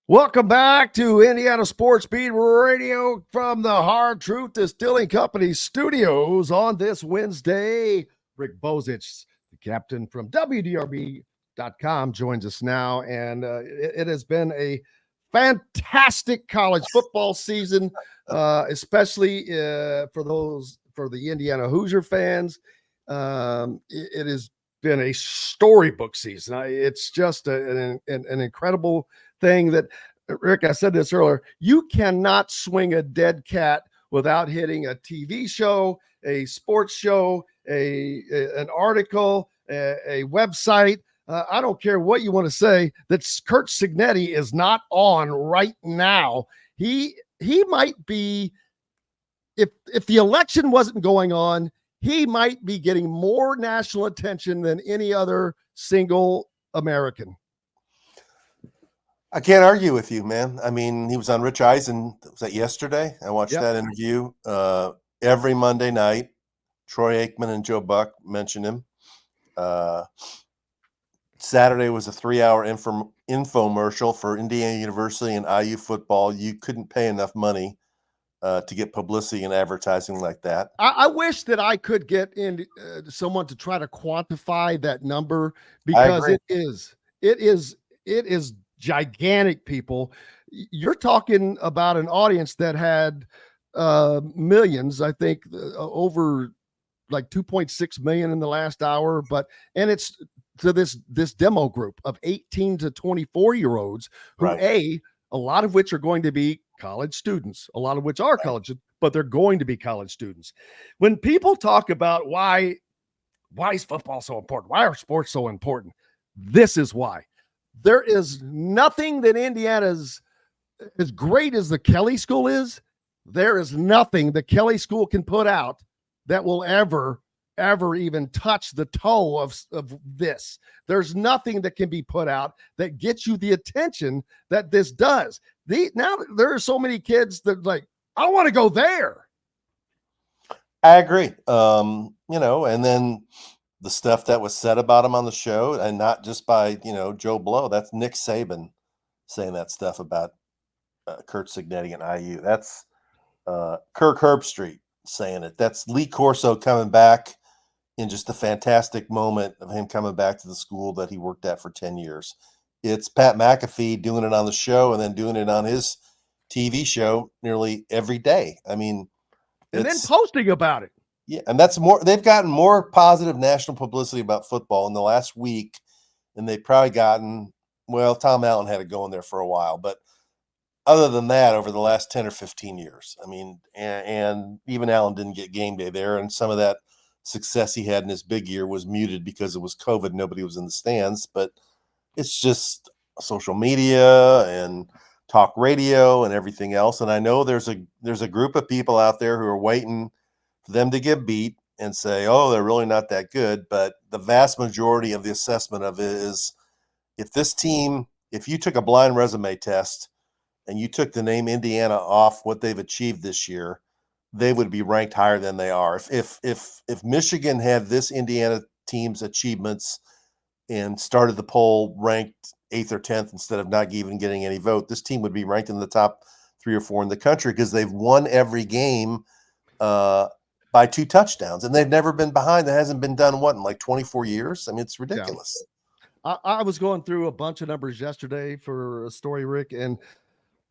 Welcome back to Indiana Sports Beat Radio from the Hard Truth Distilling Company studios on this Wednesday. Rick Bozich, the captain from WDRB.com, joins us now, and it has been a fantastic college football season, especially for the Indiana Hoosier fans. It has been a storybook season. It's just an incredible thing that, Rick, I said this earlier, you cannot swing a dead cat without hitting a TV show, a sports show, an article, a website. I don't care what you want to say, that Curt Cignetti is not on right now. He might be, if the election wasn't going on, he might be getting more national attention than any other single American. I can't argue with you, man. I mean, he was on Rich Eisen. Was that yesterday? I watched that interview every Monday night. Troy Aikman and Joe Buck mentioned him. Saturday was a 3-hour infomercial for Indiana University and IU football. You couldn't pay enough money to get publicity and advertising like that. I wish that I could get in someone to try to quantify that number, because it is gigantic, people. You're talking about an audience that had millions, I think over like 2.6 million in the last hour, and it's to this demo group of 18 to 24-year-olds who, right, a lot of which are going to be college students, a lot of which are college, but they're going to be college students. When people talk about why is football so important? Why are sports so important? This is why. There is nothing that Indiana's, as great as the Kelly School is, there is nothing the Kelly School can put out that will ever even touch the toe of this. There's nothing that can be put out that gets you the attention that this does. Now there are so many kids that like, I want to go there. I agree. And then the stuff that was said about him on the show, and not just by, Joe Blow, that's Nick Saban saying that stuff about Curt Cignetti and IU. That's Kirk Herbstreit saying it. That's Lee Corso coming back in just a fantastic moment of him coming back to the school that he worked at for 10 years. It's Pat McAfee doing it on the show and then doing it on his TV show nearly every day. I mean, and then posting about it. Yeah, and that's more. They've gotten more positive national publicity about football in the last week than they've probably gotten. Well, Tom Allen had it going there for a while, but other than that, over the last 10 or 15 years, I mean, and even Allen didn't get game day there, and some of that success he had in his big year was muted because it was COVID. Nobody was in the stands, but it's just social media and talk radio and everything else. And I know there's a group of people out there who are waiting for them to get beat and say, oh, they're really not that good. But the vast majority of the assessment of it is, if you took a blind resume test and you took the name Indiana off what they've achieved this year, they would be ranked higher than they are. If Michigan had this Indiana team's achievements and started the poll ranked 8th or 10th instead of not even getting any vote, this team would be ranked in the top 3 or 4 in the country, because they've won every game by 2 touchdowns, and they've never been behind. That hasn't been done, in like 24 years? I mean, it's ridiculous. Yeah. I was going through a bunch of numbers yesterday for a story, Rick, and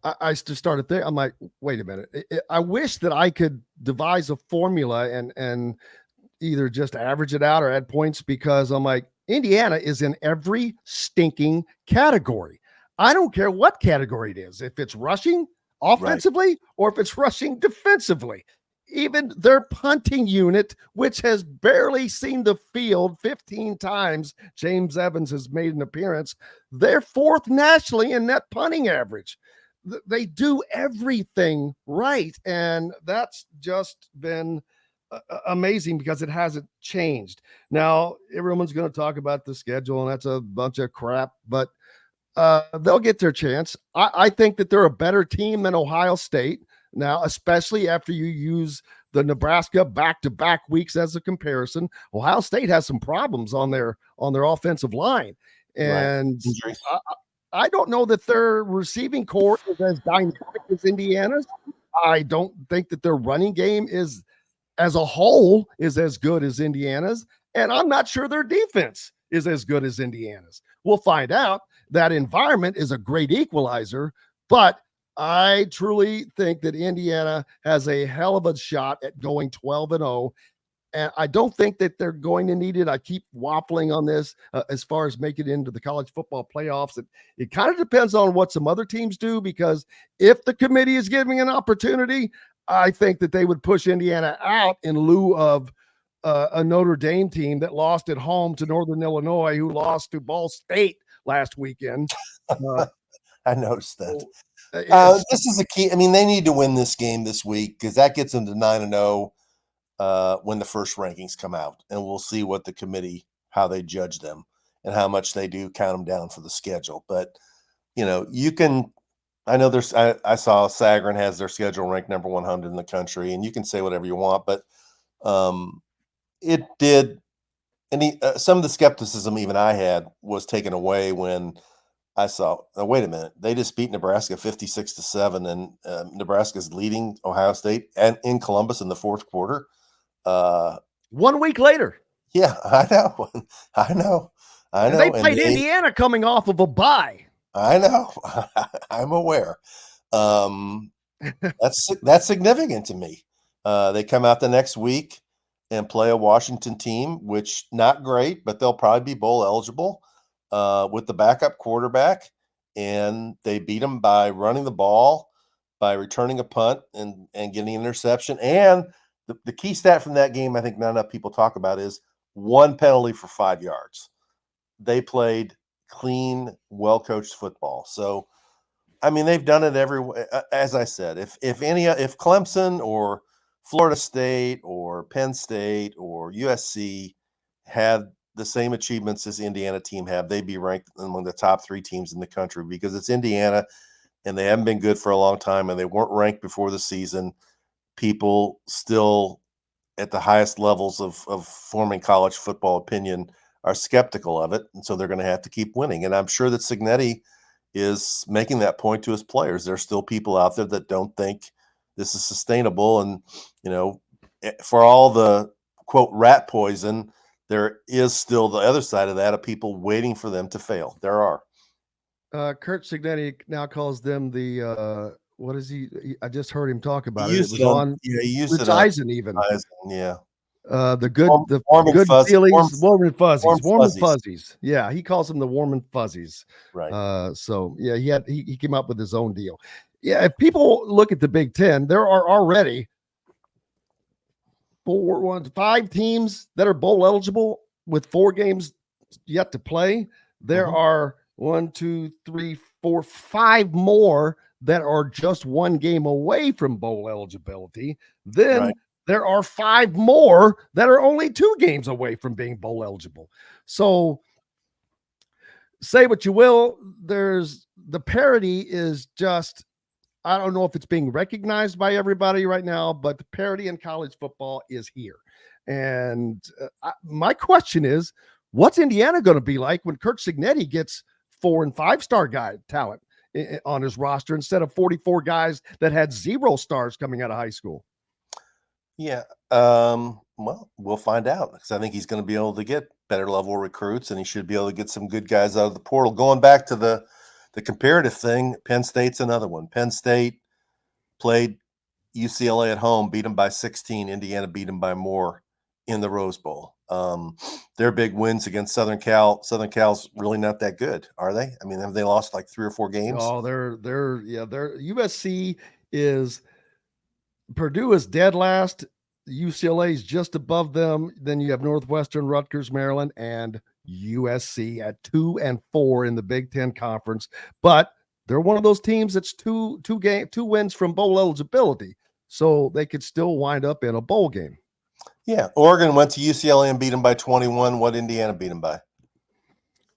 I just started there. I'm like, wait a minute. I wish that I could devise a formula and either just average it out or add points, because I'm like, Indiana is in every stinking category. I don't care what category it is. If it's rushing offensively or if it's rushing defensively. Even their punting unit, which has barely seen the field 15 times, James Evans has made an appearance, they're 4th nationally in net punting average. They do everything right, and that's just been amazing because it hasn't changed. Now, everyone's going to talk about the schedule, and that's a bunch of crap, but they'll get their chance. I think that they're a better team than Ohio State now, especially after you use the Nebraska back-to-back weeks as a comparison. Ohio State has some problems on their offensive line, and I don't know that their receiving core is as dynamic as Indiana's. I don't think that their running game is, as a whole, is as good as Indiana's. And I'm not sure their defense is as good as Indiana's. We'll find out. That environment is a great equalizer, but I truly think that Indiana has a hell of a shot at going 12-0. And I don't think that they're going to need it. I keep waffling on this as far as making it into the college football playoffs. It kind of depends on what some other teams do, because if the committee is giving an opportunity, I think that they would push Indiana out in lieu of a Notre Dame team that lost at home to Northern Illinois, who lost to Ball State last weekend. I noticed that. This is a key. I mean, they need to win this game this week because that gets them to 9-0 when the first rankings come out, and we'll see what the committee, how they judge them and how much they do count them down for the schedule. But you can. I know I saw Sagarin has their schedule ranked number 100 in the country, and you can say whatever you want, but it did. And some of the skepticism even I had was taken away when I saw, wait a minute, they just beat Nebraska 56-7, and Nebraska's leading Ohio State and in Columbus in the fourth quarter. 1 week later. Yeah, I know. I know. And they played Indiana coming off of a bye. I know. I'm aware. That's significant to me. They come out the next week and play a Washington team, which not great, but they'll probably be bowl eligible with the backup quarterback. And they beat them by running the ball, by returning a punt and getting an interception. And the key stat from that game, I think not enough people talk about, is one penalty for 5 yards. They played clean, well-coached football. So, I mean, they've done it every way. As I said, if Clemson or Florida State or Penn State or USC had the same achievements as Indiana team have, they'd be ranked among the top 3 teams in the country, because it's Indiana and they haven't been good for a long time and they weren't ranked before the season. People still at the highest levels of forming college football opinion are skeptical of it. And so they're going to have to keep winning. And I'm sure that Cignetti is making that point to his players. There's still people out there that don't think this is sustainable. And, for all the quote rat poison, there is still the other side of that of people waiting for them to fail. There are. Kurt Cignetti now calls them the, what is he? I just heard him talk about he it. It was on he used Rich Eisen even. Yeah. The good feelings, warm and fuzzies. Yeah, he calls them the warm and fuzzies. Right. So yeah, he came up with his own deal. Yeah, if people look at the Big Ten, there are already 5 teams that are bowl eligible with 4 games yet to play. There are 5 more that are just 1 game away from bowl eligibility. Then there are 5 more that are only 2 games away from being bowl eligible. So say what you will, the parity is just, I don't know if it's being recognized by everybody right now, but the parity in college football is here. And my question is, what's Indiana going to be like when Kurt Cignetti gets 4- and 5-star guy talent on his roster instead of 44 guys that had 0 stars coming out of high school? Yeah. Well, we'll find out, because I think he's going to be able to get better level recruits, and he should be able to get some good guys out of the portal. Going back to the comparative thing, Penn State's another one. Penn State played UCLA at home, beat them by 16. Indiana beat them by more in the Rose Bowl. Their big wins against Southern Cal. Southern Cal's really not that good, are they? I mean, have they lost like 3 or 4 games? Oh, they're USC is, Purdue is dead last. UCLA is just above them. Then you have Northwestern, Rutgers, Maryland, and USC at 2 and 4 in the Big Ten Conference. But they're one of those teams that's 2 wins from bowl eligibility, so they could still wind up in a bowl game. Yeah, Oregon went to UCLA and beat them by 21. What Indiana beat them by?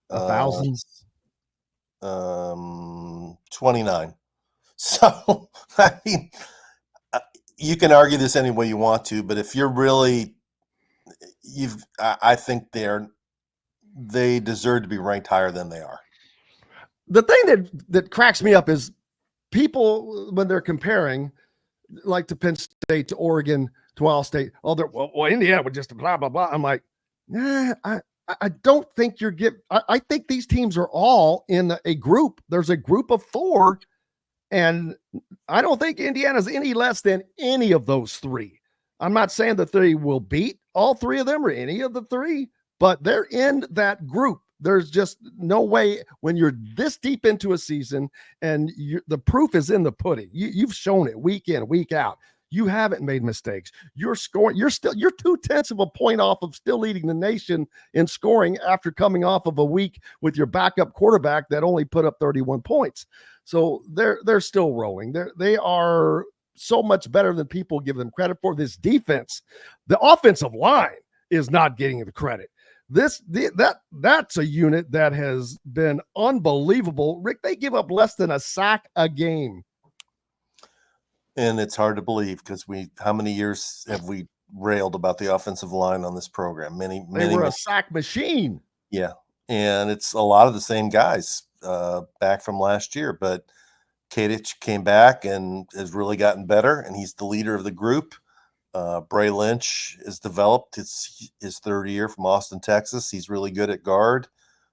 1,000. 29. So, I mean, you can argue this any way you want to, but if you're really, I think they deserve to be ranked higher than they are. the thing that cracks me up is people when they're comparing, like to Penn State, to Oregon, to Ohio State. Oh, well, Indiana would just blah blah blah. I'm like, nah, I don't think you're I think these teams are all in a group. There's a group of 4, and I don't think Indiana's any less than any of those 3. I'm not saying the 3 will beat all 3 of them or any of the 3, but they're in that group. There's just no way when you're this deep into a season and the proof is in the pudding. You've shown it week in, week out. You haven't made mistakes. You're scoring. You're 0.2 of a point off of still leading the nation in scoring after coming off of a week with your backup quarterback that only put up 31 points. So they're still rolling. They are so much better than people give them credit for. This defense, the offensive line is not getting the credit. That's a unit that has been unbelievable. Rick, they give up less than a sack a game. And it's hard to believe because how many years have we railed about the offensive line on this program? Many. They were a sack machine. Yeah. And it's a lot of the same guys back from last year, but Kadich came back and has really gotten better, and he's the leader of the group. Bray Lynch has developed his 3rd year from Austin, Texas. He's really good at guard.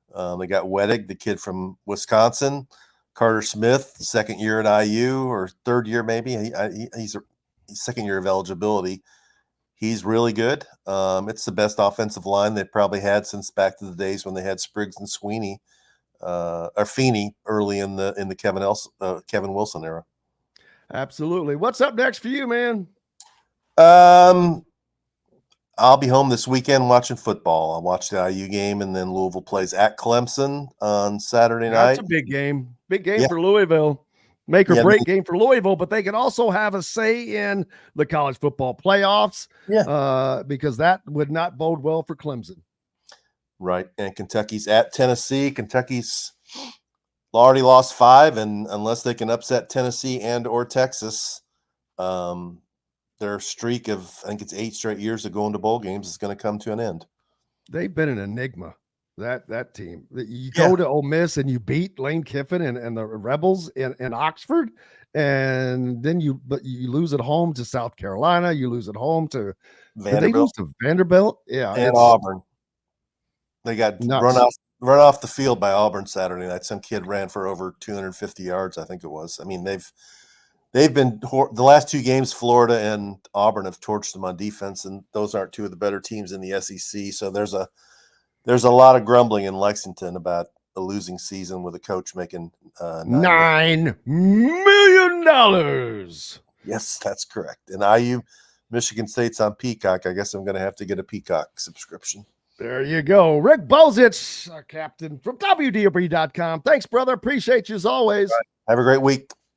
They got Wedig, the kid from Wisconsin. Carter Smith, 2nd year at IU, or 3rd year maybe. He's 2nd year of eligibility. He's really good. It's the best offensive line they've probably had since back to the days when they had Spriggs and Sweeney or Feeney early in the Kevin Wilson era. Absolutely. What's up next for you, man? I'll be home this weekend watching football. I'll watch the IU game, and then Louisville plays at Clemson on Saturday night. That's a big game. Big game for Louisville. Make or break game for Louisville, but they can also have a say in the college football playoffs because that would not bode well for Clemson. Right. And Kentucky's at Tennessee. Kentucky's already lost 5, and unless they can upset Tennessee and or Texas, their streak of, I think it's 8 straight years of going to bowl games is going to come to an end. They've been an enigma, that team. You go to Ole Miss and you beat Lane Kiffin and the Rebels in Oxford, and then you lose at home to South Carolina. You lose at home to Vanderbilt. Did they lose to Vanderbilt? Yeah, and Auburn. They got run off the field by Auburn Saturday night. Some kid ran for over 250 yards, I think it was. I mean, they've been the last 2 games. Florida and Auburn have torched them on defense, and those aren't 2 of the better teams in the SEC. So there's a lot of grumbling in Lexington about a losing season with a coach making $9 million. Yes, that's correct. And IU, Michigan State's on Peacock. I guess I'm going to have to get a Peacock subscription. There you go. Rick Bozich, our captain from WDOB.com. Thanks, brother. Appreciate you as always. Right. Have a great week.